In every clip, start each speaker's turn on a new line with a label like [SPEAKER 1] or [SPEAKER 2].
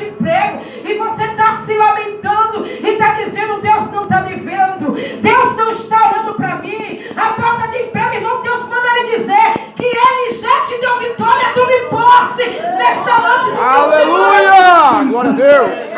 [SPEAKER 1] de emprego e você está se lamentando e está dizendo: Deus não está me vendo, Deus não está olhando para mim. A porta de emprego, irmão, Deus manda lhe dizer que Ele já te deu vitória, tome posse nesta noite.
[SPEAKER 2] Aleluia! Glória a Deus!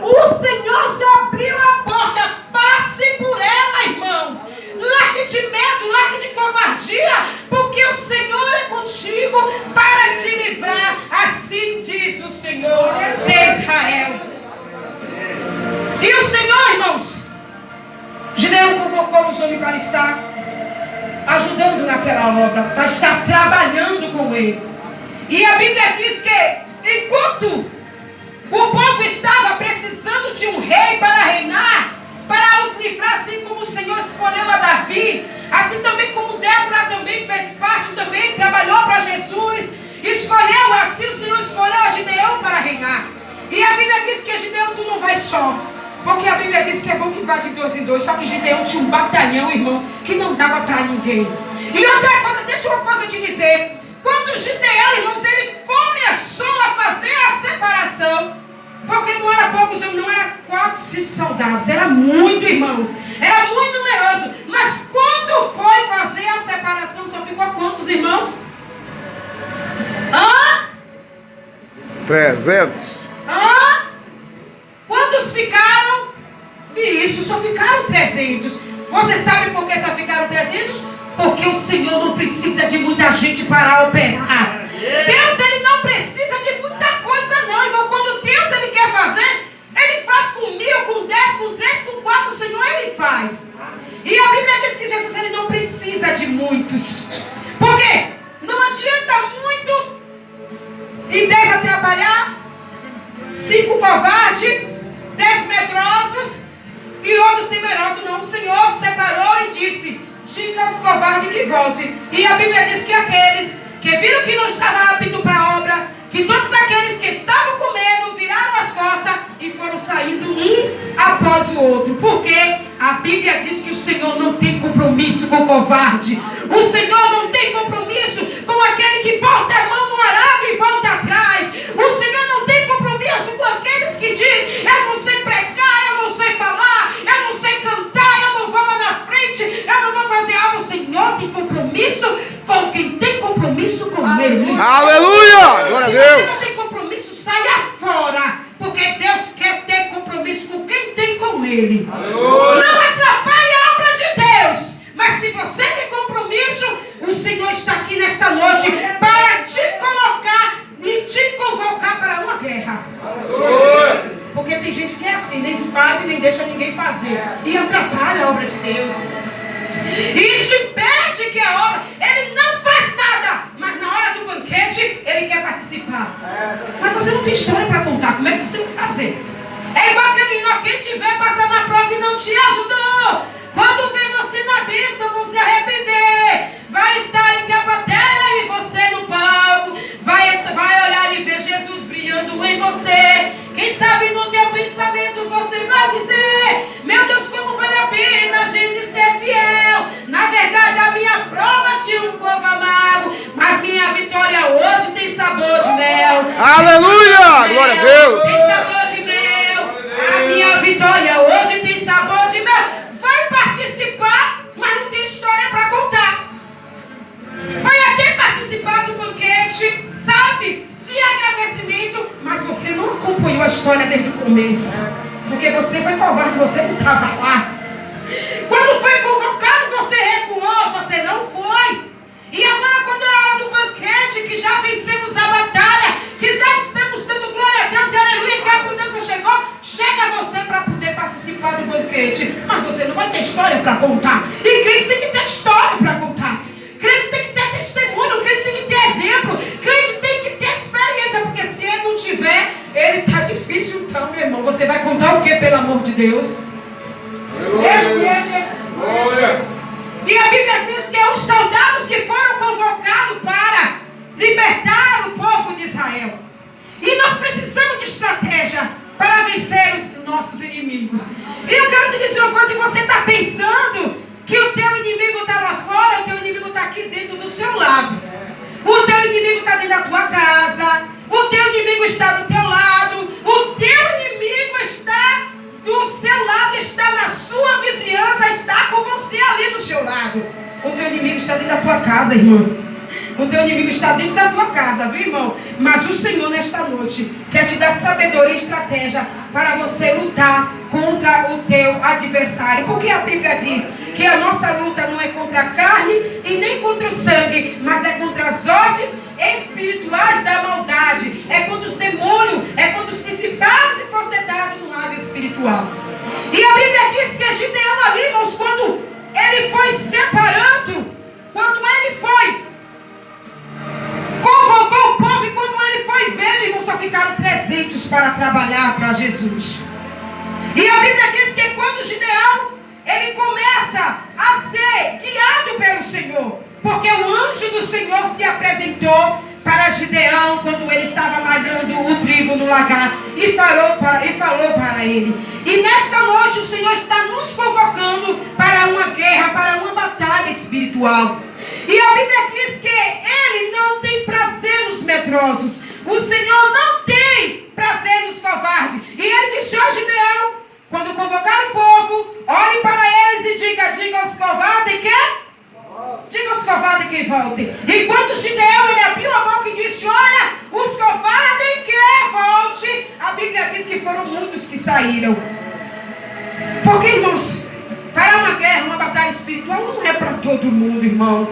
[SPEAKER 1] O Senhor já abriu a porta. Passe por ela, irmãos. Largue de medo, largue de covardia, porque o Senhor é contigo para te livrar. Assim diz o Senhor de Israel. E o Senhor, irmãos, Gideão convocou os homens para estar ajudando naquela obra, para estar trabalhando com ele. E a Bíblia diz que enquanto o povo estava precisando de um rei para reinar, para os livrar, assim como o Senhor escolheu a Davi, assim também como Débora também fez parte, também trabalhou para Jesus, escolheu, assim o Senhor escolheu a Gideão para reinar. E a Bíblia diz que Gideão, tu não vai só, porque a Bíblia diz que é bom que vá de 2 em 2, só que Gideão tinha um batalhão, irmão, que não dava para ninguém. E outra coisa, deixa uma coisa te dizer. Quando Gideão, irmãos, ele começou a fazer a separação, porque não era poucos homens, não era 4, 5 soldados, era muito, irmãos, era muito numeroso. Mas quando foi fazer a separação, só ficou quantos, irmãos?
[SPEAKER 2] 300.
[SPEAKER 1] Quantos ficaram? Isso, só ficaram 300. Você sabe por que só ficaram 300? Porque o Senhor não precisa de muita gente para operar. Deus, Ele não precisa de muita coisa não, irmão. Quando Deus, Ele quer fazer, Ele faz com 1000, com 10, com 3, com 4, o Senhor, Ele faz. E a Bíblia diz que Jesus, Ele não precisa de muitos. Por quê? Não adianta muito e 10 a trabalhar, 5 covardes, 10 medrosos e outros temerosos. Não, o Senhor separou e disse: diga aos covardes que voltem. E a Bíblia diz que aqueles que viram que não estava apto para a obra, que todos aqueles que estavam com medo viraram as costas e foram saindo um após o outro. Porque a Bíblia diz que o Senhor não tem compromisso com o covarde. O Senhor não tem compromisso com aquele que bota a mão no arado e volta atrás. O Senhor não tem compromisso com aqueles que dizem: eu não sei pregar, eu não sei falar, eu não sei cantar, eu não vou lá na frente, eu não vou fazer algo. O Senhor tem compromisso com quem tem compromisso com Ele.
[SPEAKER 2] Aleluia! Glória a
[SPEAKER 1] Se
[SPEAKER 2] Deus!
[SPEAKER 1] você não tem compromisso, saia fora, porque Deus quer ter compromisso com quem tem com Ele.
[SPEAKER 2] Aleluia!
[SPEAKER 1] Não atrapalhe a obra de Deus. Mas se você tem compromisso, o Senhor está aqui nesta noite para te colocar e te convocar para uma guerra.
[SPEAKER 2] Aleluia!
[SPEAKER 1] Porque tem gente que é assim, nem faz e nem deixa ninguém fazer, e atrapalha a obra de Deus. Isso impede que a obra, ele não faz nada, mas na hora do banquete ele quer participar. Mas você não tem história para contar, como é que você vai fazer? É igual aquele quem tiver passando na prova e não te ajudou, quando vê você na bênção, vão se arrepender. Vai estar entre a plateia e você no palco, vai olhar e ver Jesus brilhando em você. Quem sabe no teu pensamento você vai dizer: meu Deus, como vale a pena a gente ser fiel. Na verdade a minha prova tinha um povo amargo, mas minha vitória hoje tem sabor de mel.
[SPEAKER 2] Aleluia! Glória a Deus!
[SPEAKER 1] Tem sabor de mel. A minha vitória hoje tem sabor de mel. Vai participar, mas não tem história para contar. Vai até participar do banquete, sabe, de agradecimento, mas você não acompanhou a história desde o começo, porque você foi covarde, você não estava lá. Quando foi convocado, você recuou, você não foi. E agora, quando é a hora do banquete, que já vencemos a batalha, que já estamos dando glória a Deus e aleluia, que a abundância chegou, chega você para poder participar do banquete, mas você não vai ter história para contar. E crente tem que ter história para contar. Crente tem que ter testemunho, crente tem que ter exemplo, crente tem que ter experiência, porque se ele não tiver, ele está difícil. Então, meu irmão, você vai contar o que, pelo amor de Deus?
[SPEAKER 2] Glória!
[SPEAKER 1] E a Bíblia diz que é os soldados que foram convocados para libertar o povo de Israel. E nós precisamos de estratégia para vencer os nossos inimigos. E eu quero te dizer uma coisa: se você está pensando que o teu inimigo está lá fora, o teu inimigo está aqui dentro do seu lado. O teu inimigo está dentro da tua está do teu lado, o teu inimigo está do seu lado, está na sua vizinhança, está com você ali do seu lado. O teu inimigo está dentro da tua casa, irmão. O teu inimigo está dentro da tua casa, viu, irmão? Mas o Senhor, nesta noite, quer te dar sabedoria e estratégia para você lutar contra o teu adversário. Porque a Bíblia diz que a nossa luta não é contra a carne e nem contra o sangue, mas é contra as hostes espirituais da maldade. É contra os demônios, é contra os principados e potestades no lado espiritual. E a Bíblia diz que Gideão ali, irmãos, quando ele foi separando, quando ele foi convocou o povo, e quando ele foi ver, irmão, só ficaram 300 para trabalhar para Jesus. E a Bíblia diz que quando Gideão, ele começa a ser guiado pelo Senhor, porque o anjo do Senhor se apresentou para Gideão quando ele estava malhando o trigo no lagar e falou para ele. E nesta noite o Senhor está nos convocando para uma guerra, para uma batalha espiritual. E a Bíblia diz que Ele não tem prazer nos medrosos. O Senhor não tem prazer nos covardes. E Ele disse: ó Gideão, quando convocar o povo, olhe para eles e diga aos covardes que... Diga aos covardes que voltem. E quando Gideão, ele abriu a boca e disse: olha, os covardes que voltem, a Bíblia diz que foram muitos que saíram. Porque, irmãos, para uma guerra, uma batalha espiritual, não é para todo mundo, irmão.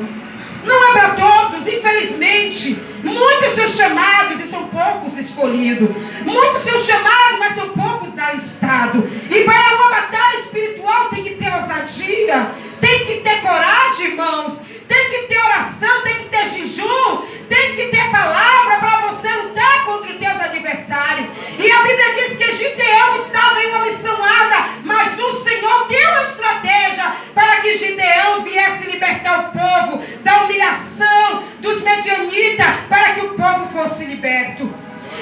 [SPEAKER 1] Não é para todos, infelizmente. Muitos são chamados e são poucos escolhidos. Muitos são chamados, mas são poucos alistados. E para uma batalha espiritual tem que ter ousadia, tem que ter coragem, irmãos. Tem que ter oração, tem que ter jejum, tem que ter palavra para você lutar contra os teus adversários. E a Bíblia diz que Gideão estava em uma missão árdua, mas o Senhor deu uma estratégia para que Gideão viesse libertar o povo da humilhação dos medianitas, para que o povo fosse liberto.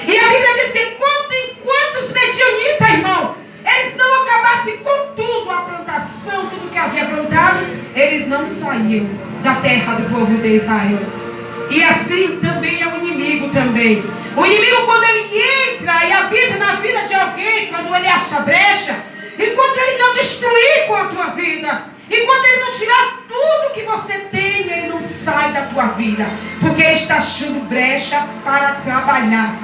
[SPEAKER 1] E a Bíblia diz que enquanto os medianitas, irmão, eles não acabassem com tudo, a plantação, tudo que havia plantado, eles não saíam da terra do povo de Israel. E assim também é o inimigo também. O inimigo, quando ele entra e habita na vida de alguém, quando ele acha brecha, enquanto ele não destruir com a tua vida, enquanto ele não tirar tudo que você tem, ele não sai da tua vida, porque ele está achando brecha para trabalhar.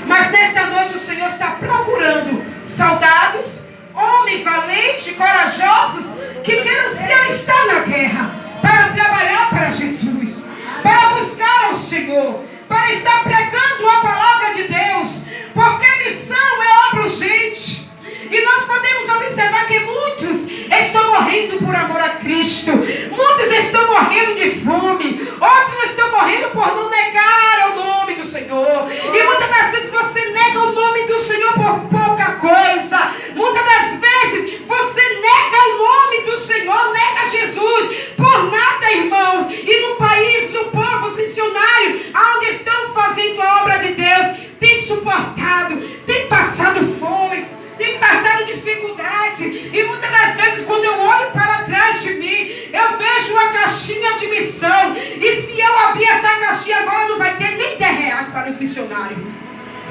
[SPEAKER 1] Mas nesta noite o Senhor está procurando soldados, homens valentes, corajosos, que queiram se alistar na guerra, para trabalhar para Jesus, para buscar ao Senhor, para estar pregando a palavra de Deus, porque missão é obra urgente. E nós podemos observar que muitos estão morrendo por amor a Cristo, muitos estão morrendo de fome, outros estão morrendo por não negar o nome do Senhor. E muitas das vezes você nega o nome do Senhor por pouca coisa. Muitas das vezes você nega o nome do Senhor, nega Jesus por nada, irmãos. E no país, o povo, os missionários, onde estão fazendo a obra de Deus, tem suportado, tem passado fome, tem passado dificuldade. E muitas das vezes, quando eu olho para trás de mim, eu vejo uma caixinha de missão. E se eu abrir essa caixinha agora, não vai ter nem 10 reais para os missionários.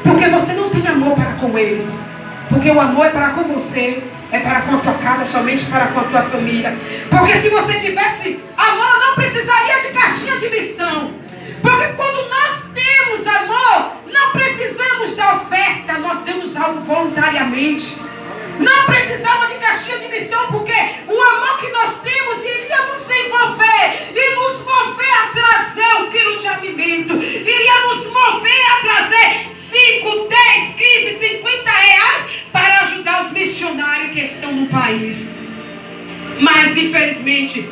[SPEAKER 1] Porque você não tem amor para com eles. Porque o amor é para com você, é para com a tua casa, somente para com a tua família. Porque se você tivesse amor, não precisaria de caixinha de missão. Porque quando nós temos amor, não precisamos da oferta, nós damos algo voluntariamente. Não precisamos de caixinha de missão, porque o amor que nós temos iria nos envolver e nos mover a trazer 1 quilo de alimento, iria nos mover a trazer 5, 10, 15, 50 reais para ajudar os missionários que estão no país. Mas infelizmente,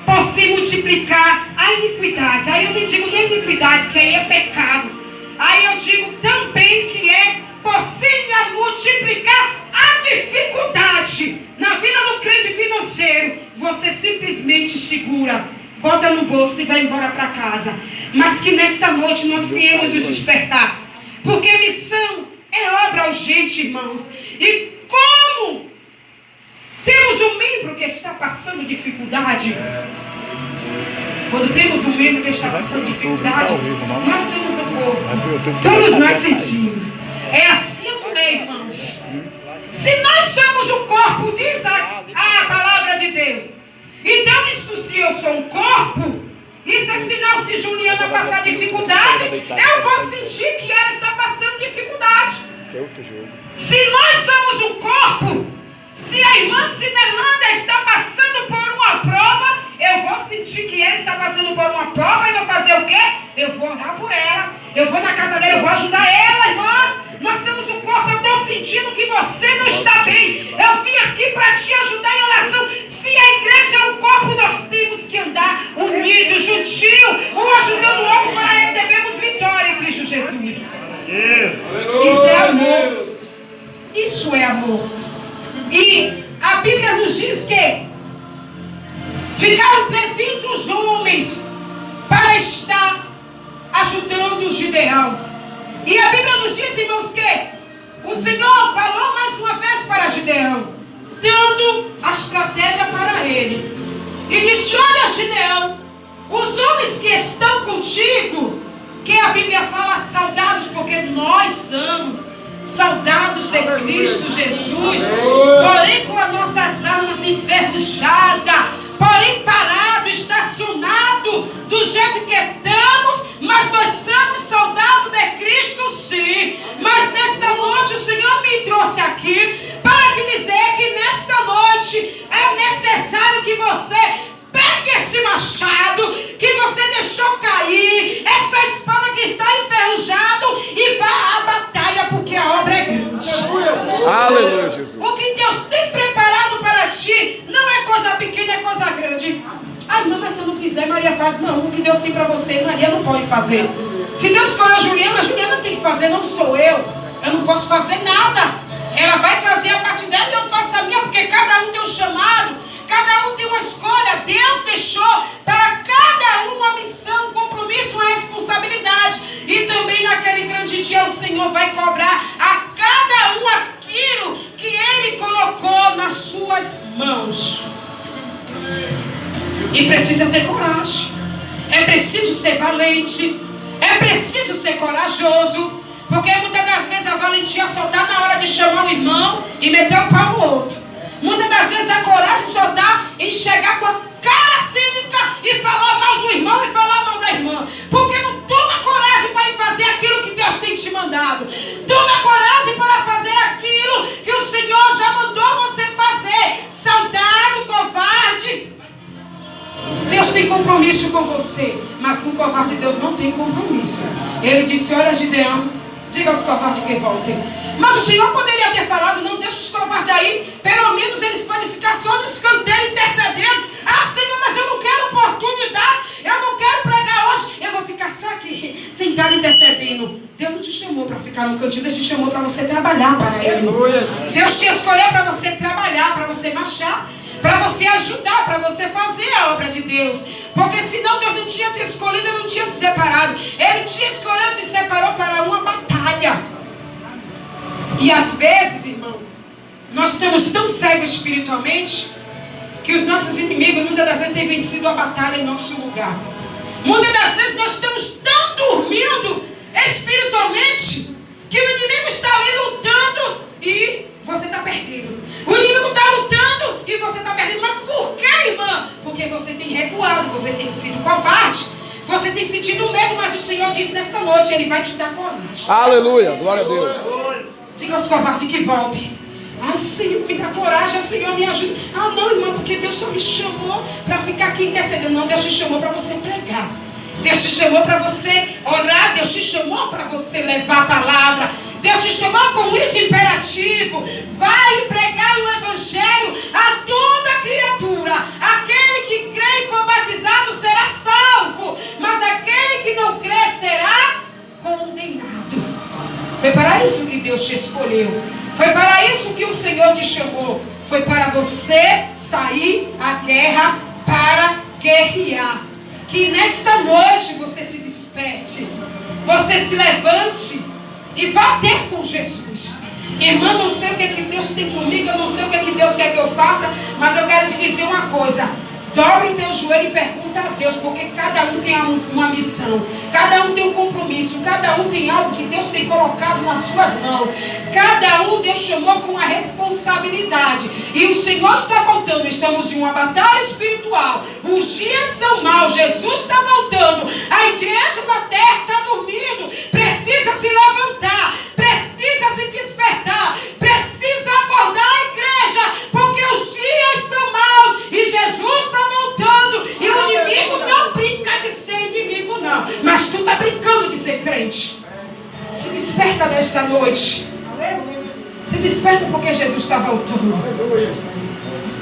[SPEAKER 1] por se multiplicar a iniquidade, aí eu não digo nem iniquidade, que aí é pecado, aí eu digo também que é por se multiplicar a dificuldade na vida do crente financeiro, você simplesmente segura, bota no bolso e vai embora para casa. Mas que nesta noite nós viemos nos despertar, porque missão é obra urgente, irmãos. E como temos um membro que está passando dificuldade, quando temos um membro que está passando dificuldade, nós somos o corpo, todos nós sentimos. É assim ou não é, irmãos? Se nós somos o corpo, diz a palavra de Deus. Então, isto, se eu sou um corpo, isso é sinal. Se Juliana passar dificuldade, eu vou sentir que ela está passando dificuldade. Se nós somos um corpo, se a irmã Cinelândia está passando por uma prova, eu vou sentir que ela está passando por uma prova e vou fazer o quê? Eu vou orar por ela. Eu vou na casa dela, eu vou ajudar ela, irmã. Nós somos o corpo, eu estou sentindo que você não está bem. Eu vim aqui para te ajudar em oração. Se a igreja é um corpo, nós temos que andar unidos, juntinho, um ajudando o outro para recebermos vitória em Cristo Jesus. Isso é amor. Isso é amor. E a Bíblia nos diz que ficaram 300 homens para estar ajudando Gideão. E a Bíblia nos diz, irmãos, que o Senhor falou mais uma vez para Gideão, dando a estratégia para ele. E disse: olha, Gideão, os homens que estão contigo, que a Bíblia fala soldados, porque nós somos soldados de Cristo Jesus, porém com as nossas armas enferrujadas, porém parado, estacionado, do jeito que estamos, mas nós somos soldados de Cristo, sim. Mas nesta noite o Senhor me trouxe aqui para te dizer que nesta noite é necessário que você pegue esse machado que você deixou cair, essa espada que está enferrujada, e vá à batalha, porque a obra é grande.
[SPEAKER 2] Aleluia, Jesus.
[SPEAKER 1] O que Deus tem preparado para ti não é coisa pequena, é coisa grande. Ah, não, mas se eu não fizer, Maria faz. Não, o que Deus tem para você, Maria não pode fazer. Se Deus escolheu Juliana, Juliana tem que fazer, não sou eu. Eu não posso fazer nada. Ela vai fazer a parte dela e eu faço a minha, porque cada um tem um chamado, cada um tem uma escolha. Deus deixou para cada um uma missão, um compromisso, uma responsabilidade. E também naquele grande dia o Senhor vai cobrar a cada um aquilo que Ele colocou nas suas mãos. E precisa ter coragem. É preciso ser valente. É preciso ser corajoso. Porque muitas das vezes a valentia só está na hora de chamar o irmão e meter o pau no outro. Muitas das vezes a coragem só está em chegar com a cara cínica e falar mal do irmão e falar mal da irmã. Porque não toma coragem para ir fazer aquilo que Deus tem te mandado. Toma coragem para fazer aquilo que o Senhor já mandou você fazer. Soldado, covarde. Deus tem compromisso com você, mas com o covarde Deus não tem compromisso. Ele disse: olha, Gideão, diga aos covardes que voltem. Mas o Senhor poderia ter falado: não, deixa os covardes aí, pelo menos eles podem ficar só no escanteio intercedendo. Ah, Senhor, mas eu não quero oportunidade, eu não quero pregar hoje, eu vou ficar só aqui, sentado intercedendo. Deus não te chamou para ficar no cantinho, Deus te chamou para você trabalhar para Ele. Deus te escolheu para você trabalhar, para você marchar, para você ajudar, para você fazer a obra de Deus. Porque senão Deus não tinha te escolhido, Ele não tinha se separado. Ele te escolheu, te separou para uma batalha. E às vezes, irmãos, nós estamos tão cegos espiritualmente que os nossos inimigos muitas das vezes têm vencido a batalha em nosso lugar. Muitas das vezes nós estamos tão dormindo espiritualmente que o inimigo está ali lutando e você está perdido. O inimigo está lutando e você está perdido. Mas por quê, irmã? Porque você tem recuado, você tem sido covarde, você tem sentido medo, mas o Senhor disse nesta noite: Ele vai te dar coragem.
[SPEAKER 2] Aleluia, glória a Deus.
[SPEAKER 1] Diga aos covardes que voltem. Ah, Senhor, me dá coragem, Senhor, me ajuda. Ah, não, irmão, porque Deus só me chamou para ficar aqui intercedendo. Não, Deus te chamou para você pregar. Deus te chamou para você orar. Deus te chamou para você levar a palavra. Deus te chamou com muito imperativo. Vai pregar o evangelho a toda criatura. Aquele que crê e for batizado será salvo, mas aquele que não crê será condenado. Foi para isso que Deus te escolheu. Foi para isso que o Senhor te chamou. Foi para você sair à guerra, para guerrear. Que nesta noite você se desperte, você se levante e vá ter com Jesus. Irmã, não sei o que é que Deus tem comigo, eu não sei o que é que Deus quer que eu faça, mas eu quero te dizer uma coisa: dobre o teu joelho e pergunta a Deus, porque cada um tem uma missão, cada um tem um compromisso, cada um tem algo que Deus tem colocado nas suas mãos. Cada um Deus chamou com uma responsabilidade. E o Senhor está voltando. Estamos em uma batalha espiritual. Os dias são maus. Jesus está voltando. A igreja da terra está dormindo. Precisa se levantar. Precisa se despertar. Precisa acordar a igreja. Porque os dias são maus. E Jesus está voltando. E o inimigo não brinca de ser inimigo, não. Mas tu está brincando de ser crente. Se desperta nesta noite. Se desperta porque Jesus está voltando.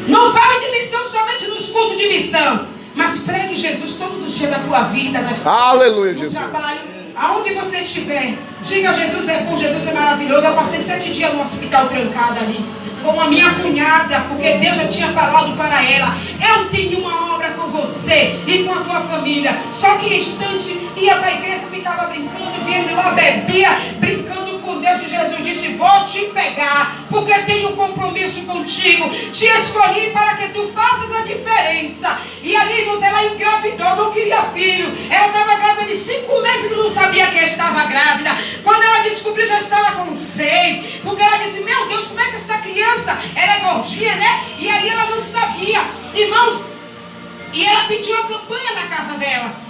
[SPEAKER 1] Não fale de missão somente nos cultos de missão, mas pregue Jesus todos os dias da tua vida,
[SPEAKER 2] Aleluia,
[SPEAKER 1] no trabalho, aonde você estiver. Diga: Jesus é bom, Jesus é maravilhoso. Eu passei 7 dias no hospital trancada ali com a minha cunhada, porque Deus já tinha falado para ela: eu tenho uma obra com você e com a tua família. Só que em instante ia para a igreja, ficava brincando, vindo lá, bebia, brincando com Deus. E Jesus disse: vou te pegar, porque tenho um compromisso contigo. Te escolhi para que tu faças a diferença. E ali, irmãos, ela engravidou, não queria filho. Ela estava grávida de 5 meses e não sabia que estava grávida. Quando ela descobriu, já estava com 6. Porque ela disse: meu Deus, como é que essa criança, ela é gordinha, né? E aí ela não sabia, irmãos. E ela pediu a campanha na casa dela.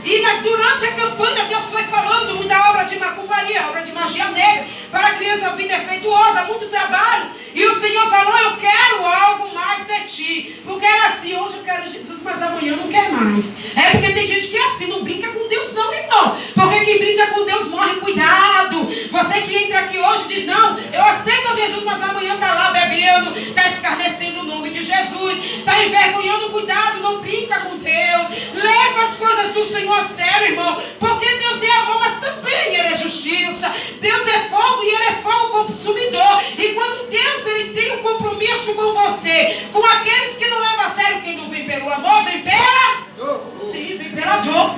[SPEAKER 1] E durante a campanha, Deus foi falando muita obra de macumbaria, obra de magia negra, para a criança vir defeituosa, muito trabalho. E o Senhor falou: eu quero algo mais de ti. Porque era assim: hoje eu quero Jesus, mas amanhã não quer mais. É porque tem gente que é assim, não brinca com Deus não, irmão. Porque quem brinca com Deus morre. Cuidado. Você que entra aqui hoje diz: não, eu aceito Jesus, mas amanhã está lá bebendo, está escarnecendo o nome de Jesus, está envergonhando. Cuidado, não brinca com Deus. Leva as coisas do Senhor a sério, irmão. Porque Deus é amor, mas também Ele é justiça. Deus é fogo e Ele é fogo consumidor. E quando Deus, Ele tem um compromisso com você, com aqueles que não levam a sério, quem não vem pelo amor, vem pela... Sim, vem pela dor.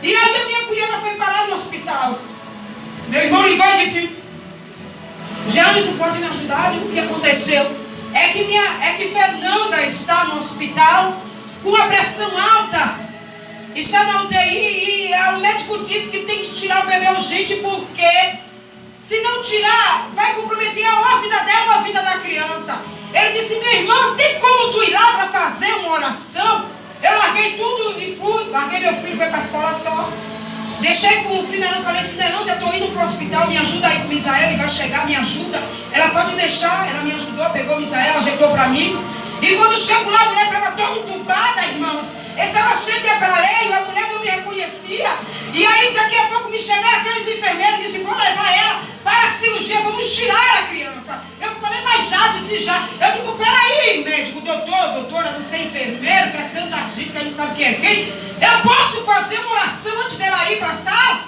[SPEAKER 1] E aí a minha cunhada foi parar no hospital. Meu irmão ligou e disse: Jeane, tu pode me ajudar? O que aconteceu? É que Fernanda está no hospital com a pressão alta. Está na UTI e o médico disse que tem que tirar o bebê urgente, porque se não tirar, vai comprometer a vida dela ou a vida da criança. Ele disse: minha irmã, tem como tu ir lá para fazer uma oração? Eu larguei tudo e fui. Larguei meu filho, foi para a escola só. Deixei com o Cinelão, falei: Cinelão, eu estou indo para o hospital, me ajuda aí com o Misael, ele vai chegar, me ajuda. Ela pode deixar, ela me ajudou, pegou o Misael, ajeitou para mim. E quando chego lá, a mulher estava toda entubada, irmãos. Estava cheia de aparelho, a mulher não me reconhecia. E aí, daqui a pouco, me chegaram aqueles enfermeiros e disseram: vou levar ela para a cirurgia, vamos tirar a criança. Eu falei: mas já, disse já. Eu digo: peraí, médico, doutora, não sei, enfermeiro, que é tanta gente que a gente sabe quem é quem. Eu posso fazer uma oração antes dela ir para a sala?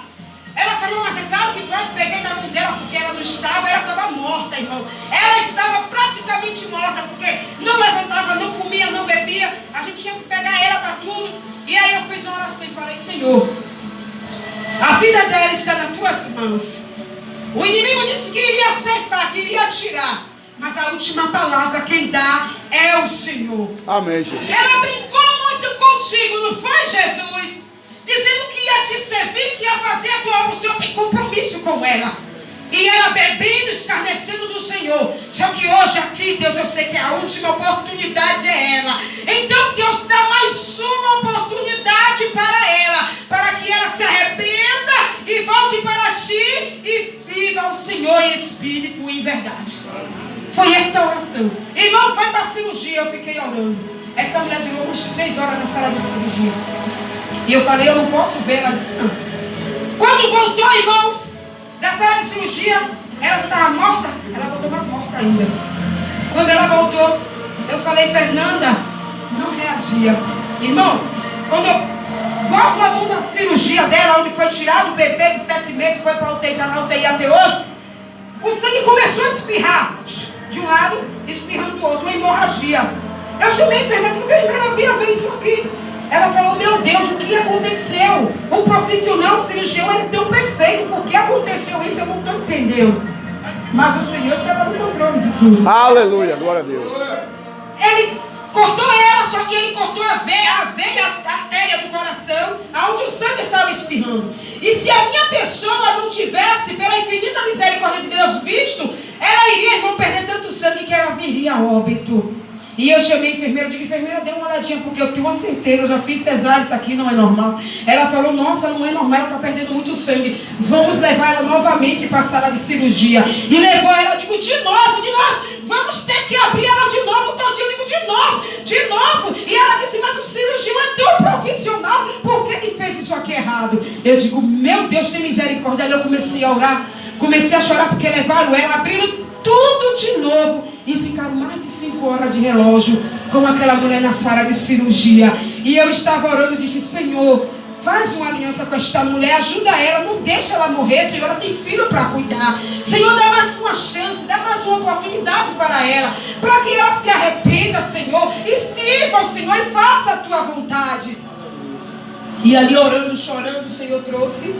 [SPEAKER 1] Ela falou: mas é claro que pode. Peguei na mão dela, porque ela não estava, ela estava morta, irmão. Ela estava praticamente morta, porque não levantava, não comia, não bebia. A gente tinha que pegar ela para tudo. E aí eu fiz uma oração e falei: Senhor, a vida dela está nas tuas mãos. O inimigo disse que iria ceifar, que iria tirar, mas a última palavra quem dá é o Senhor.
[SPEAKER 2] Amém, Jesus.
[SPEAKER 1] Ela brincou muito contigo, não foi, Jesus? Dizendo que ia te servir, que ia fazer a tua obra. O Senhor tem compromisso com ela. E ela bebendo, escarnecendo do Senhor. Só que hoje aqui, Deus, eu sei que a última oportunidade é ela. Então Deus dá mais uma oportunidade para ela, para que ela se arrependa e volte para ti e sirva ao Senhor em espírito e em verdade. Foi esta oração. Irmão, foi para a cirurgia, eu fiquei orando. Esta mulher durou umas 3 horas na sala de cirurgia. E eu falei: eu não posso ver. Ela disse: não. Quando voltou, irmãos, da sala de cirurgia, ela não estava morta, ela voltou mais morta ainda. Quando ela voltou, eu falei: Fernanda, não reagia. Irmão, quando eu boto a mão na cirurgia dela, onde foi tirado o bebê de 7 meses, foi para a UTI, está na UTI até hoje, o sangue começou a espirrar de um lado, espirrando do outro, uma hemorragia. Eu chamei a enfermeira, ela vinha ver isso aqui. Ela falou: meu Deus, o que aconteceu? O profissional cirurgião, ele é tão perfeito. Por que aconteceu isso? Eu não estou entendendo. Mas o Senhor estava no controle de tudo.
[SPEAKER 2] Aleluia, glória a Deus.
[SPEAKER 1] Ele cortou ela, só que ele cortou as veias, a artéria do coração, onde o sangue estava espirrando. E se a minha pessoa não tivesse, pela infinita misericórdia de Deus visto, ela iria, irmão, perder tanto sangue que ela viria a óbito. E eu chamei a enfermeira, digo, enfermeira, dê uma olhadinha, porque eu tenho uma certeza, já fiz cesárea, isso aqui não é normal. Ela falou, nossa, não é normal, ela está perdendo muito sangue. Vamos levar ela novamente para a sala de cirurgia. E levou ela, digo, de novo, vamos ter que abrir ela de novo, todinho, eu digo, de novo. E ela disse, mas o cirurgião é tão profissional, por que ele fez isso aqui errado? Eu digo, meu Deus, tem misericórdia. Aí eu comecei a orar, comecei a chorar, porque levaram ela, abriram tudo de novo e ficaram mais de 5 horas de relógio com aquela mulher na sala de cirurgia. E eu estava orando e disse, Senhor, faz uma aliança com esta mulher, ajuda ela, não deixa ela morrer, Senhor, ela tem filho para cuidar. Senhor, dá mais uma chance, dá mais uma oportunidade para ela, para que ela se arrependa, Senhor, e sirva ao Senhor e faça a tua vontade. E ali orando, chorando, o Senhor trouxe.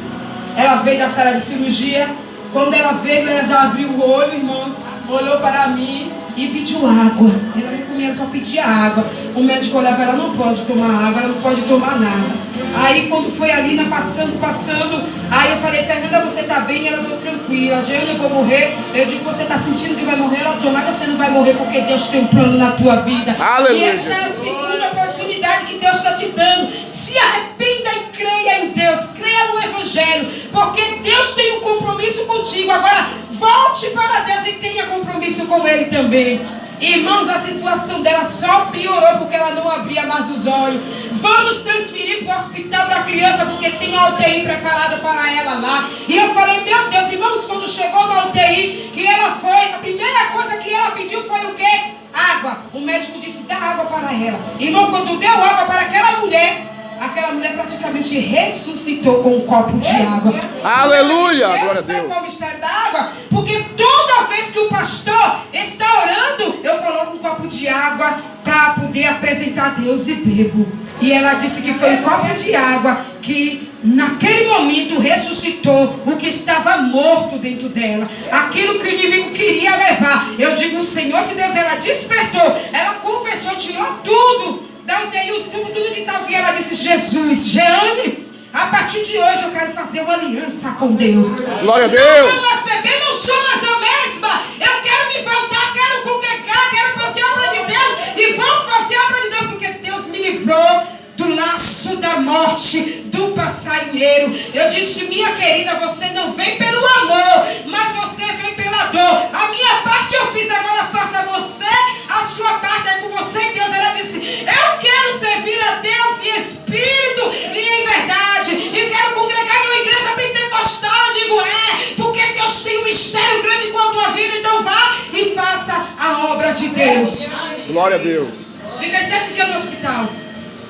[SPEAKER 1] Ela veio da sala de cirurgia. Quando ela veio, ela já abriu o olho, irmãos, olhou para mim e pediu água. Ela não comia, ela só pedia água. O médico olhava, ela não pode tomar água, ela não pode tomar nada. Aí quando foi ali, passando, aí eu falei, Fernanda, você está bem? Ela estou tranquila. Jeane, eu vou morrer. Eu digo, você está sentindo que vai morrer? Ela falou, mas você não vai morrer porque Deus tem um plano na tua vida.
[SPEAKER 2] Aleluia.
[SPEAKER 1] E essa é a segunda oportunidade que Deus está te dando. Se arrependa e creia em Deus, creia no Evangelho, porque Deus tem um compromisso contigo. Agora volte para Deus e tenha compromisso com Ele também. Irmãos, a situação dela só piorou porque ela não abria mais os olhos. Vamos transferir para o hospital da criança, porque tem a UTI preparada para ela lá. E eu falei, meu Deus, irmãos, quando chegou na UTI, que ela foi, a primeira coisa que ela pediu foi o quê? Água. O médico disse, dá água para ela. Irmão, quando deu água para aquela mulher praticamente ressuscitou com um copo de água.
[SPEAKER 2] Aleluia! Glória a Deus.
[SPEAKER 1] Qual o mistério da água? Porque toda vez que o pastor está orando, eu coloco um copo de água para poder apresentar a Deus e bebo. E ela disse que foi um copo de água que naquele momento ressuscitou o que estava morto dentro dela. Aquilo que o inimigo queria levar. Eu digo, o Senhor de Deus, ela despertou. Ela confessou, tirou tudo. Tudo que estava vendo, ela disse, Jesus, Jeane, a partir de hoje eu quero fazer uma aliança com Deus.
[SPEAKER 2] Glória a Deus.
[SPEAKER 1] Não vou mais beber, não sou mais a mesma. Eu quero me voltar, quero congregar, quero fazer a obra de Deus. E vamos fazer a obra de Deus, porque Deus me livrou do laço da morte, do passarinheiro. Eu disse, minha querida, você não vem pelo amor, mas você vem pela dor. A minha parte eu fiz, agora faça você a sua parte, é com você e Deus. Ela disse, eu quero servir a Deus em espírito e em verdade, e quero congregar numa igreja pentecostal. Eu digo, porque Deus tem um mistério grande com a tua vida. Então vá e faça a obra de Deus.
[SPEAKER 2] Glória a Deus.
[SPEAKER 1] Fiquei 7 dias no hospital.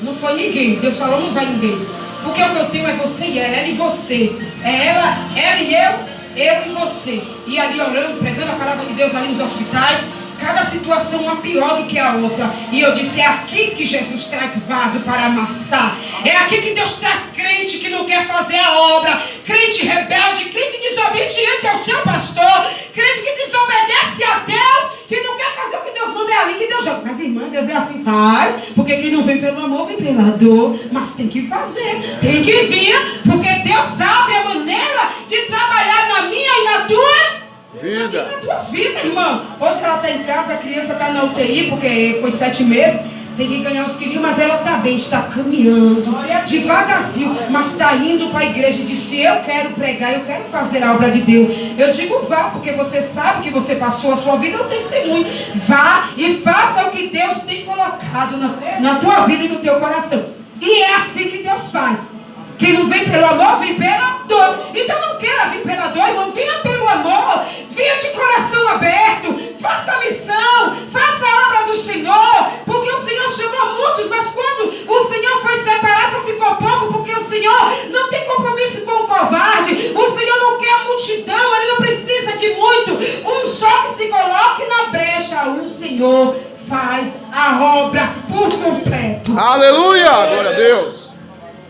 [SPEAKER 1] Não foi ninguém. Deus falou, não vai ninguém. Porque o que eu tenho é você e ela e você. É ela e eu e você. E ali orando, pregando a palavra de Deus ali nos hospitais. Cada situação uma pior do que a outra. E eu disse, é aqui que Jesus traz vaso para amassar. É aqui que Deus traz crente que não quer fazer a obra. Crente rebelde, crente desobediente ao seu pastor. Crente que desobedece a Deus, que não quer fazer o que Deus manda. É ali que Deus joga. Mas irmã, Deus é assim, faz. Porque quem não vem pelo amor, vem pela dor. Mas tem que fazer, tem que vir. Porque Deus abre a maneira de trabalhar na minha e na tua vida. Na tua vida, irmão. Hoje ela está em casa, a criança está na UTI, porque foi 7 meses. Tem que ganhar uns quilinhos, mas ela está bem, está caminhando devagarzinho, mas está indo para a igreja e disse, eu quero pregar, eu quero fazer a obra de Deus. Eu digo, vá, porque você sabe que você passou a sua vida no testemunho. Vá e faça o que Deus tem colocado na tua vida e no teu coração. E é assim que Deus faz. Quem não vem pelo amor, vem pela dor. Então não queira vir pela dor, irmão. Venha pelo amor. Venha de coração aberto. Faça a missão. Faça a obra do Senhor. Porque o Senhor chamou muitos, mas quando o Senhor foi separar, só ficou pouco. Porque o Senhor não tem compromisso com o covarde. O Senhor não quer a multidão. Ele não precisa de muito. Um só que se coloque na brecha. O Senhor faz a obra por completo.
[SPEAKER 2] Aleluia. Glória a Deus.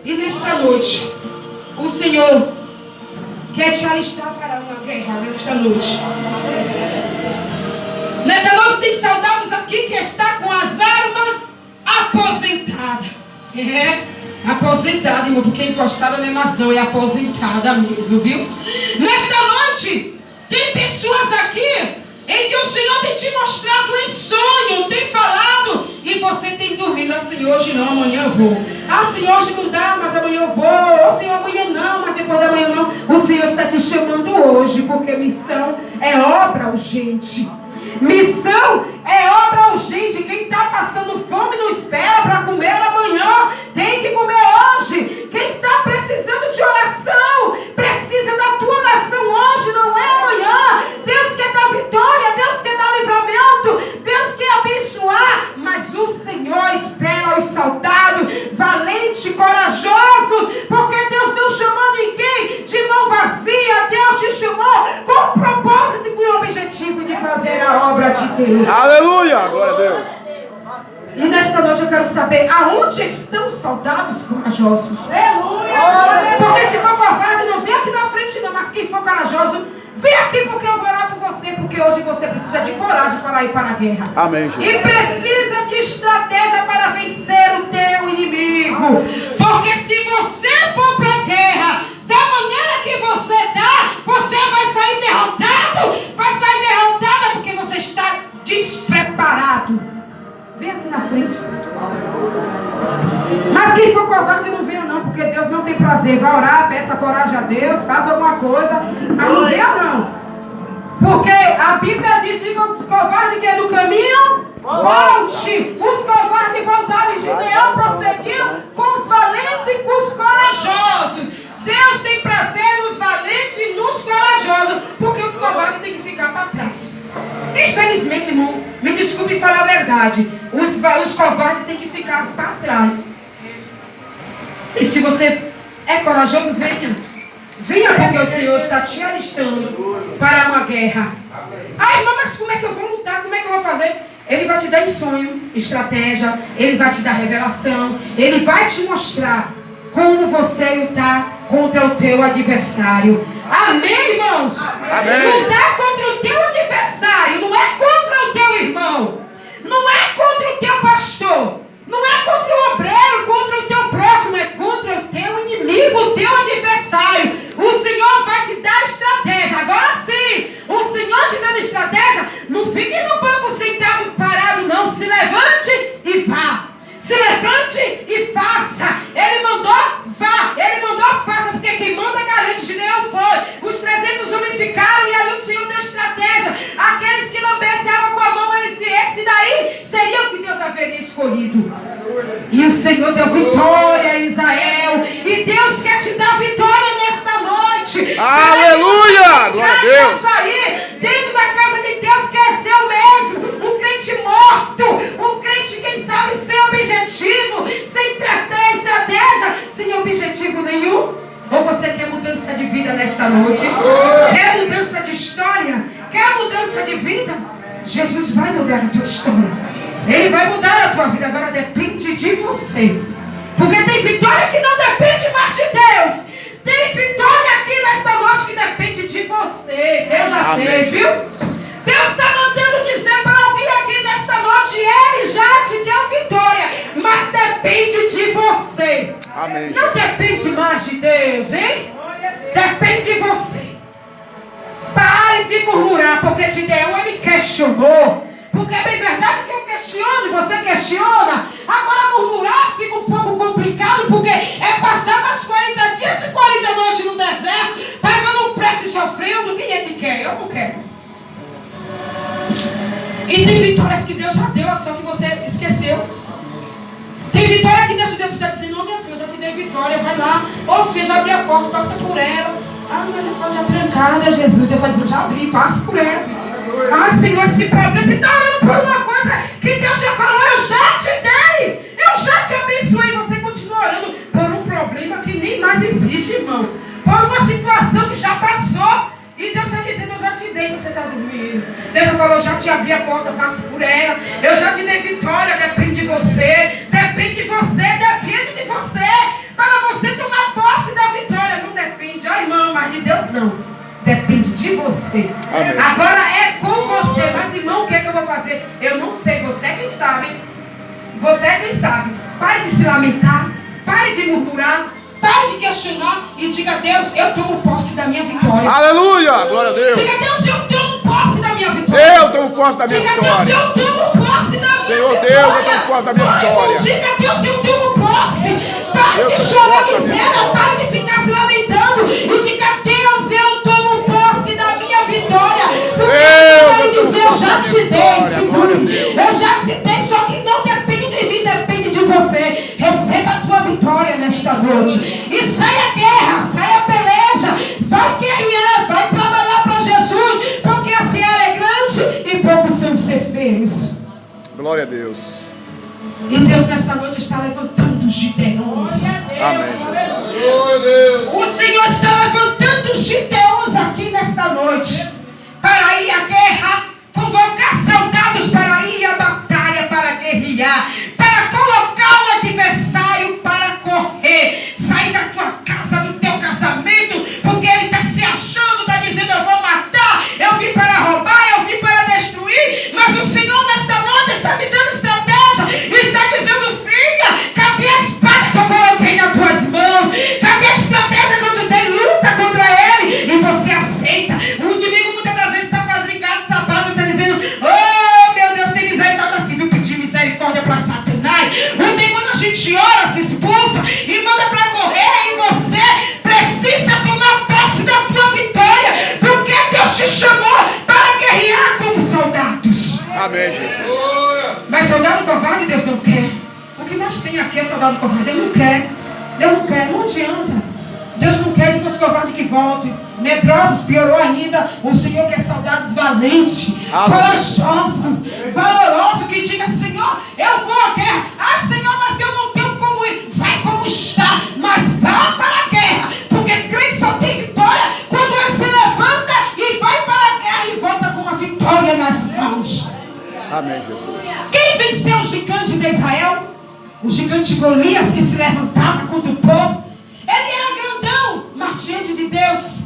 [SPEAKER 1] E nesta noite, o Senhor quer te alistar para uma guerra nesta noite. Nesta noite tem soldados aqui que estão com as armas aposentadas. Aposentada, irmão, porque encostada não é mais não, é aposentada mesmo, viu? Nesta noite, tem pessoas aqui em que o Senhor tem te mostrado em sonho, tem falado, e você tem dormido. Assim, hoje não, amanhã eu vou. Assim, hoje não dá, mas amanhã eu vou. Assim, amanhã não, mas depois da manhã não. O Senhor está te chamando hoje, porque missão é obra urgente. Missão é obra urgente. Quem está passando fome não espera para comer amanhã. Tem que comer hoje. Quem está precisando de oração, precisa da tua oração hoje, não é amanhã. Deus quer dar vitória, Deus quer dar livramento, Deus quer abençoar. Mas o Senhor espera os soldados valentes, corajosos, porque Deus não chamou ninguém de mão vazia. Deus te chamou com o propósito e com o objetivo de fazer a obra de Deus.
[SPEAKER 2] Aleluia, glória a Deus.
[SPEAKER 1] E nesta noite eu quero saber aonde estão os soldados corajosos. Porque se for covarde, não vem aqui na frente não, mas quem for corajoso, vem aqui porque eu vou orar por você, porque hoje você precisa de coragem para ir para a guerra.
[SPEAKER 2] Amém, Jesus.
[SPEAKER 1] E precisa de estratégia para vencer o teu inimigo. Porque se você for para a guerra da maneira que você está, você vai sair derrotado. Vai sair derrotada porque você está despreparado. Vem aqui na frente. Mas quem for covarde não venha não, porque Deus não tem prazer. Vai orar, peça coragem a Deus, faça alguma coisa, mas não venha não. Porque a Bíblia diz que os covardes que é do caminho, volte. Os covardes voltaram e Gideão prosseguiu com os valentes e com os corajosos. Deus tem prazer nos valentes e nos corajosos, porque os covardes têm que ficar para trás. Infelizmente, irmão, me desculpe falar a verdade, os covardes têm que ficar para trás. E se você é corajoso, venha. Venha, porque o Senhor está te alistando para uma guerra. Ah, irmão, mas como é que eu vou lutar? Como é que eu vou fazer? Ele vai te dar em sonho, estratégia, ele vai te dar revelação, ele vai te mostrar como você lutar contra o teu adversário. Amém, irmãos?
[SPEAKER 2] Amém.
[SPEAKER 1] Lutar contra o teu adversário não é contra o teu irmão, não é contra o teu pastor, não é contra o obreiro, contra o teu próximo, é contra o teu inimigo, o teu adversário. O Senhor vai te dar estratégia. Agora sim, o Senhor te dando estratégia, não fique no banco sentado parado não, se levante e vá. Se levante e faça. Ele mandou, vá. Ele mandou, faça. Porque quem manda garante. Gideão foi. Os 300 homens ficaram e ali o Senhor deu estratégia. Aqueles que lambessem água com a mão, esse daí seria o que Deus haveria escolhido. E o Senhor deu vitória a Israel. E Deus quer te dar vitória nesta noite.
[SPEAKER 2] Aleluia! Glória a Deus.
[SPEAKER 1] Sair dentro da casa de Deus, quer ser o mesmo. Um crente morto. Um crente, quem sabe, sem objetivo, sem estratégia, sem objetivo nenhum. Ou você quer mudança de vida nesta noite? Quer mudança de história? Quer mudança de vida? Jesus vai mudar a tua história. Ele vai mudar a tua vida. Agora depende de você. Porque tem vitória que não depende mais de Deus. Tem vitória aqui nesta noite que depende de você. Deus já fez, viu? Deus está mandando dizer para alguém aqui nesta noite, Ele já te deu vitória, mas depende de você.
[SPEAKER 2] Amém.
[SPEAKER 1] Não depende mais de Deus, hein? Depende de você. Pare de murmurar, porque Gideão ele questionou. Porque é bem verdade que eu questiono, você questiona. Agora murmurar fica um pouco complicado, porque é passar mais 40 dias e 40 noites no deserto, pagando um preço e sofrendo. Quem é que quer? Eu não quero. E tem vitórias que Deus já deu, só que você esqueceu. Tem vitória que Deus está dizendo, não, minha filha, eu já te dei vitória, vai lá. Ô filha, já abri a porta, passa por ela. Ah, mas a porta está trancada, Jesus. Deus está dizendo, já abri, passa por ela. Ah, Senhor, esse problema, você está orando por uma coisa que Deus já falou, eu já te dei. Eu já te abençoei. Você continua orando por um problema que nem mais existe, irmão. Por uma situação que já passou. E Deus está dizendo, eu já te dei, você está dormindo. Deus já falou, já te abri a porta, passe por ela. Eu já te dei vitória, depende de você. Depende de você, depende de você. Para você tomar posse da vitória. Não depende, irmão, mas de Deus não. Depende de você.
[SPEAKER 2] Amém.
[SPEAKER 1] Agora é com você. Mas irmão, o que é que eu vou fazer? Eu não sei, você é quem sabe. Você é quem sabe. Pare de se lamentar. pare de murmurar, pare de questionar e diga: Deus, eu tomo posse da minha vitória.
[SPEAKER 2] Aleluia, glória a Deus.
[SPEAKER 1] Diga: Deus, eu tomo posse da minha vitória.
[SPEAKER 2] Eu tomo posse da minha
[SPEAKER 1] Diga:
[SPEAKER 2] vitória.
[SPEAKER 1] Deus, eu tomo posse da minha
[SPEAKER 2] Senhor
[SPEAKER 1] vitória.
[SPEAKER 2] Deus, eu tomo posse da minha vitória.
[SPEAKER 1] Diga: Deus, eu tomo posse. Pare de chorar miséria, pare de ficar se lamentando e diga: Deus, eu tomo posse da minha vitória. Porque Deus vai dizer: eu já te dei, Senhor. Eu já te dei, só que não depende de mim, depende de você. Receba a tua vitória nesta noite. E saia a guerra, saia a peleja. Vai guerrear, vai trabalhar para Jesus. Porque a seara é grande e poucos são ceifeiros.
[SPEAKER 2] Glória a Deus.
[SPEAKER 1] E Deus nesta noite está levantando os gideões.
[SPEAKER 2] Amém, Jesus.
[SPEAKER 1] O Senhor está levantando os gideões aqui nesta noite. Para ir à guerra, convocar soldados para ir à batalha, para guerrear, para colocar o adversário para correr, sair da tua casa, do teu casamento, porque ele está se achando, está dizendo: eu vou matar, eu vim para roubar, eu vim para destruir. Mas o Senhor nesta noite está te dando estratégia, está dizendo: filha, cadê a espada que eu coloquei nas tuas mãos? Cadê a estratégia que eu te dei? Luta contra ele. E você aceita. O inimigo muitas das vezes está fazendo sapato, está dizendo: oh meu Deus, tem misericórdia. Assim, viu, pedir misericórdia para Satanás. Não tem, quando a gente ora, se expulsa e manda para correr, e você precisa tomar posse da tua vitória, porque Deus te chamou para guerrear como soldados.
[SPEAKER 2] Amém, Jesus.
[SPEAKER 1] Mas soldado covarde Deus não quer. O que nós tem aqui é soldado covarde. Ele não quer. Eu não quero, não adianta. Deus não quer que os covardes que voltem. Medrosos, piorou ainda. O Senhor quer soldados valentes, corajosos, valorosos, que digam: Senhor, eu vou à guerra. Ah, Senhor, mas eu não tenho como ir. Vai como está, mas vá para a guerra. Porque crente só tem vitória quando ele se levanta e vai para a guerra e volta com a vitória nas mãos.
[SPEAKER 2] Amém, Jesus.
[SPEAKER 1] Quem venceu o gigante de Israel? O gigante Golias, que se levantava contra o povo. Ele era grandão, mas diante de Deus,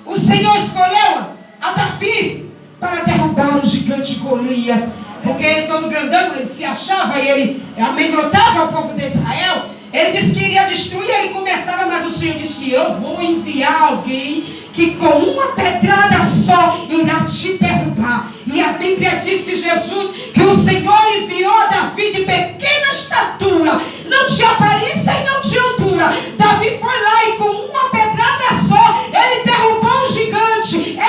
[SPEAKER 1] o Senhor escolheu a Davi para derrubar o gigante Golias. Porque ele todo grandão, ele se achava e ele amedrontava o povo de Israel. Ele disse que iria destruir, ele começava, mas o Senhor disse: eu vou enviar alguém que com uma pedrada só irá te derrubar. E a Bíblia diz que Jesus, que o Senhor enviou a Davi de pequena estatura, não tinha aparência e não tinha altura. Davi foi lá e com uma pedrada só, ele derrubou o gigante.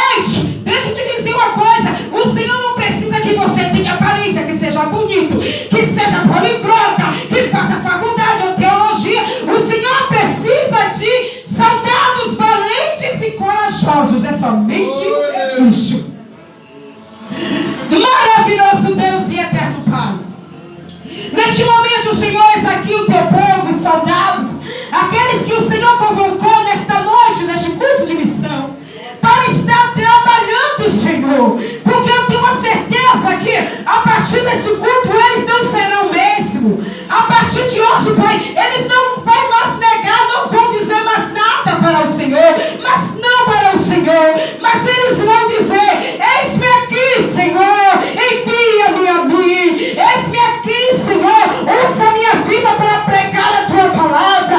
[SPEAKER 1] Deixa eu te dizer uma coisa: o Senhor não precisa que você tenha aparência, que seja bonito, que seja poliglota, que faça faculdade ou teologia. O Senhor precisa de soldados valentes e corajosos. É somente isso. Maravilhoso Deus e eterno Pai, neste momento, Senhor, eis aqui o teu povo, os soldados, aqueles que o Senhor convocou nesta noite, neste culto de missão, para estar trabalhando, Senhor, porque eu tenho uma certeza que a partir desse culto eles não serão mesmo. A partir de hoje, Pai, eles não vão mais negar, não vão dizer mais nada para o Senhor, mas não para o Senhor, mas eles vão dizer: eis-me aqui, Senhor, envia-me a mim, eis-me aqui, Senhor, usa a minha vida para pregar a tua palavra,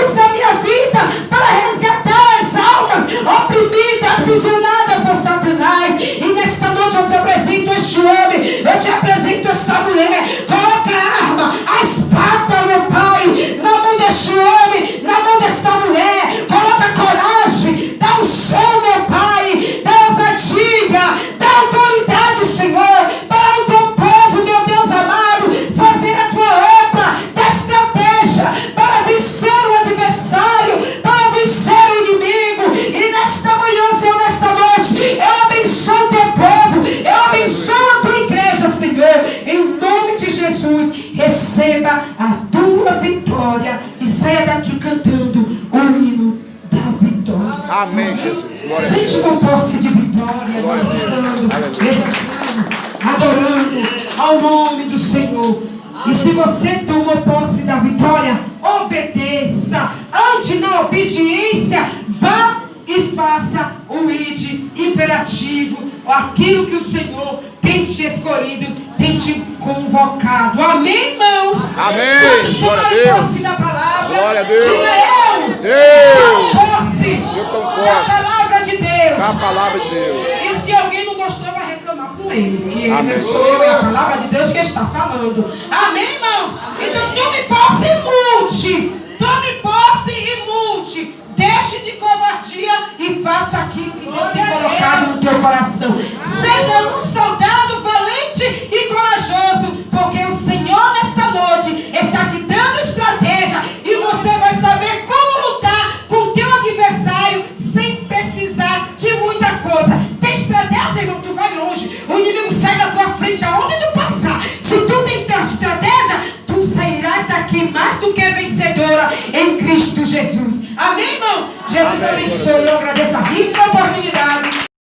[SPEAKER 1] usa a minha vida para resgatar as almas oprimidas, aprisionadas por Satanás. E nesta noite eu te apresento este homem, eu te apresento esta mulher. Coloca a arma, a espada, meu Pai, na mão deste homem, na mão desta mulher. Coloca coragem, dá um som, meu Pai, dá ousadia, dá autoridade, Senhor, para o teu povo, meu Deus amado, fazer a tua obra da estratégia para vencer o adversário, para vencer o inimigo. E nesta manhã, Senhor, nesta noite, eu abençoo o teu povo, eu abençoo a tua igreja, Senhor, em nome de Jesus. Receba a tua vitória e saia daqui cantando o hino da vitória.
[SPEAKER 2] Amém, Jesus. Glória a
[SPEAKER 1] Sente
[SPEAKER 2] Deus.
[SPEAKER 1] com posse de vitória,
[SPEAKER 2] Glória a Deus.
[SPEAKER 1] adorando,
[SPEAKER 2] Aleluia.
[SPEAKER 1] exaltando, adorando ao nome do Senhor. E se você tomou posse da vitória, obedeça. Ande na obediência, vá e faça o id imperativo, aquilo que o Senhor tem te escolhido, tem te convocado. Amém, irmãos?
[SPEAKER 2] Amém.
[SPEAKER 1] Quantos
[SPEAKER 2] Glória a
[SPEAKER 1] tomaram
[SPEAKER 2] Deus.
[SPEAKER 1] posse da palavra?
[SPEAKER 2] Glória a Deus.
[SPEAKER 1] Diga eu.
[SPEAKER 2] Deus.
[SPEAKER 1] Posse
[SPEAKER 2] Eu tomo
[SPEAKER 1] da
[SPEAKER 2] posse
[SPEAKER 1] palavra de Deus.
[SPEAKER 2] da palavra de Deus.
[SPEAKER 1] E se alguém não gostou, vai reclamar com ele. Que
[SPEAKER 2] Amém.
[SPEAKER 1] sou eu, é a palavra de Deus que está falando. Amém, irmãos? Então tome posse e mude. Tome posse e mude. Deixe de covardia e faça aquilo que Deus tem colocado no teu coração. Seja um soldado valente e corajoso, porque o Senhor nesta noite está te dando estratégia e você vai saber como lutar com o teu adversário sem precisar de muita coisa. Tem estratégia, irmão, tu vai longe. O inimigo sai da tua frente aonde tu passar. Se tu tem estratégia, tu sairás daqui mais do que vencedora em Cristo Jesus. Amém, irmãos? Jesus
[SPEAKER 2] Amém.
[SPEAKER 1] abençoe. Eu agradeço